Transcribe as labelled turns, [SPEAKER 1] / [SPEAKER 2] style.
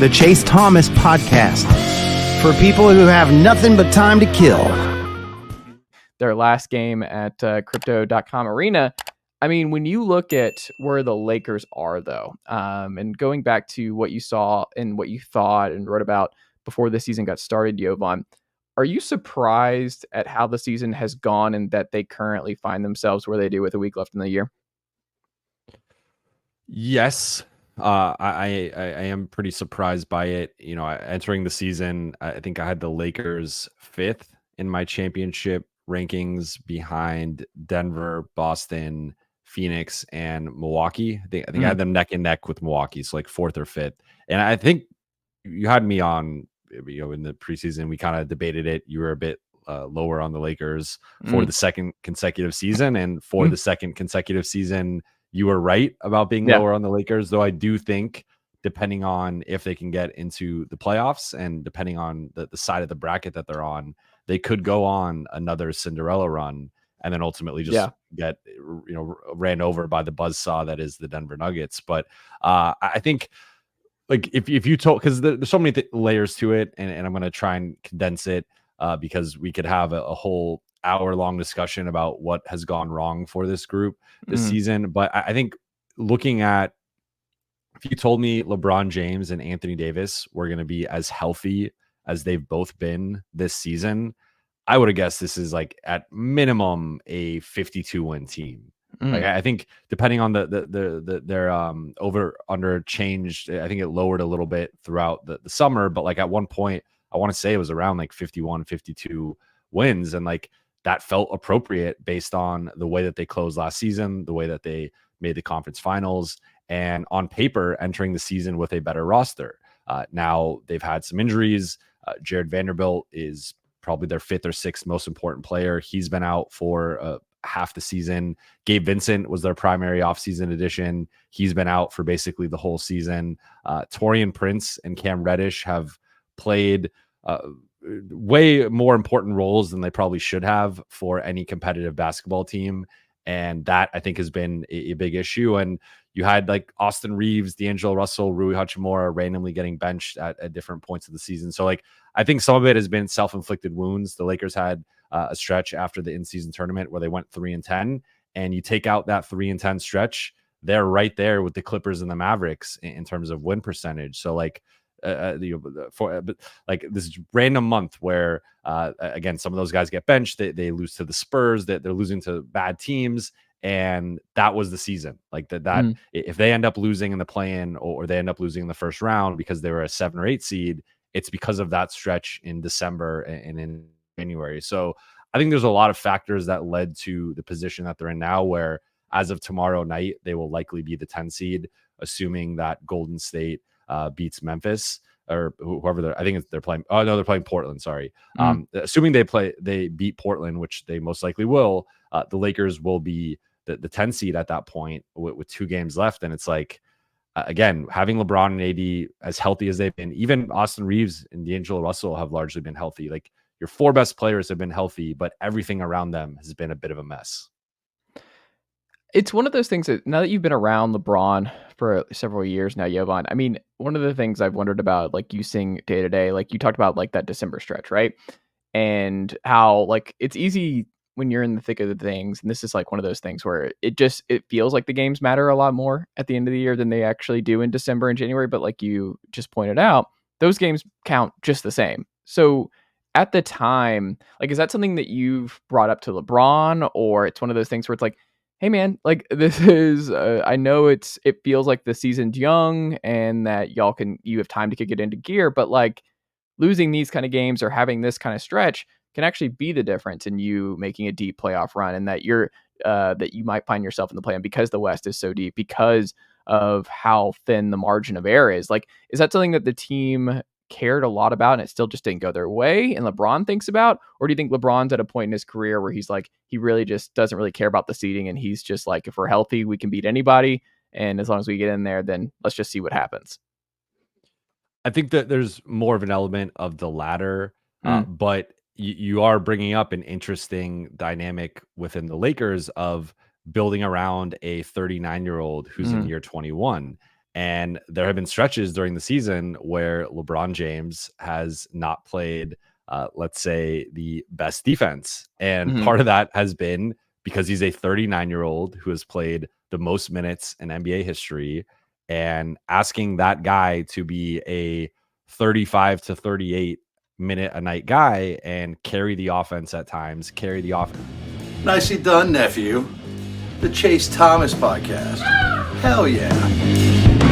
[SPEAKER 1] the Chase Thomas Podcast, for people who have nothing but time to kill.
[SPEAKER 2] Their last game at Crypto.com Arena. I mean, when you look at where the Lakers are, though, and going back to what you saw and what you thought and wrote about before the season got started, Jovan, are you surprised at how the season has gone and that they currently find themselves where they do with a week left in the year?
[SPEAKER 3] Yes. I am pretty surprised by it. You know, entering the season, I think I had the Lakers 5th in my championship rankings behind Denver, Boston, Phoenix, and Milwaukee. I think I had them neck and neck with Milwaukee, so like 4th or 5th. And I think you had me on, you know, in the preseason, we kind of debated it. You were a bit lower on the Lakers for the second consecutive season, and for the second consecutive season, you were right about being lower on the Lakers, though I do think, depending on if they can get into the playoffs and depending on the side of the bracket that they're on, they could go on another Cinderella run and then ultimately just get, you know, ran over by the buzzsaw that is the Denver Nuggets. But I think, like, if you told, because there's so many layers to it, and I'm going to try and condense it because we could have a whole hour-long discussion about what has gone wrong for this group this season. But I think looking at, if you told me LeBron James and Anthony Davis were going to be as healthy as they've both been this season, I would have guessed this is like at minimum a 52-win team. Like, I think depending on their over under changed, I think it lowered a little bit throughout the summer, but like at one point, I want to say it was around like 51, 52 wins. And like, that felt appropriate based on the way that they closed last season, the way that they made the conference finals, and on paper entering the season with a better roster. Now they've had some injuries. Jared Vanderbilt is probably their 5th or 6th most important player. He's been out for half the season. Gabe Vincent was their primary offseason addition. He's been out for basically the whole season. Taurean Prince and Cam Reddish have played way more important roles than they probably should have for any competitive basketball team. And that, I think, has been a big issue. And you had like Austin Reeves, D'Angelo Russell, Rui Hachimura randomly getting benched at different points of the season. So like, I think some of it has been self-inflicted wounds. The Lakers had a stretch after the in-season tournament where they went 3-10, and you take out that 3-10 stretch, they're right there with the Clippers and the Mavericks in terms of win percentage. So like, like this random month where again, some of those guys get benched, they lose to the Spurs, that they're losing to bad teams, and that was the season. Like that if they end up losing in the play-in, or they end up losing in the first round because they were a 7 or 8 seed, it's because of that stretch in December and in January. So I think there's a lot of factors that led to the position that they're in now, where as of tomorrow night, they will likely be the 10 seed, assuming that Golden State beats Memphis or whoever I think they're playing. Oh no, they're playing Portland. Sorry. Assuming they beat Portland, which they most likely will, the Lakers will be the 10 seed at that point with 2 games left. And it's like, again, having LeBron and AD as healthy as they've been, even Austin Reeves and D'Angelo Russell have largely been healthy. Like, your 4 best players have been healthy, but everything around them has been a bit of a mess.
[SPEAKER 2] It's one of those things that now that you've been around LeBron for several years now, Jovan, I mean, one of the things I've wondered about, like, you seeing day to day, like you talked about, like that December stretch, right? And how, like, it's easy when you're in the thick of the things. And this is like one of those things where it feels like the games matter a lot more at the end of the year than they actually do in December and January. But like you just pointed out, those games count just the same. So at the time, like, is that something that you've brought up to LeBron, or it's one of those things where it's like, hey man, like, this is, I know it feels like the season's young and that you have time to kick it into gear, but like, losing these kind of games or having this kind of stretch can actually be the difference in you making a deep playoff run, and that that you might find yourself in the play-in because the West is so deep, because of how thin the margin of error is. Like, is that something that the team cared a lot about and it still just didn't go their way and LeBron thinks about? Or do you think LeBron's at a point in his career where he's like, he really just doesn't really care about the seeding, and he's just like, if we're healthy, we can beat anybody, and as long as we get in there, then let's just see what happens?
[SPEAKER 3] I think that there's more of an element of the latter, but you are bringing up an interesting dynamic within the Lakers of building around a 39-year-old who's in year 21. And there have been stretches during the season where LeBron James has not played, let's say, the best defense. And part of that has been because he's a 39-year-old who has played the most minutes in NBA history, and asking that guy to be a 35 to 38 minute a night guy and carry the offense at times,
[SPEAKER 4] Nicely done, nephew. The Chase Thomas Podcast. Hell yeah.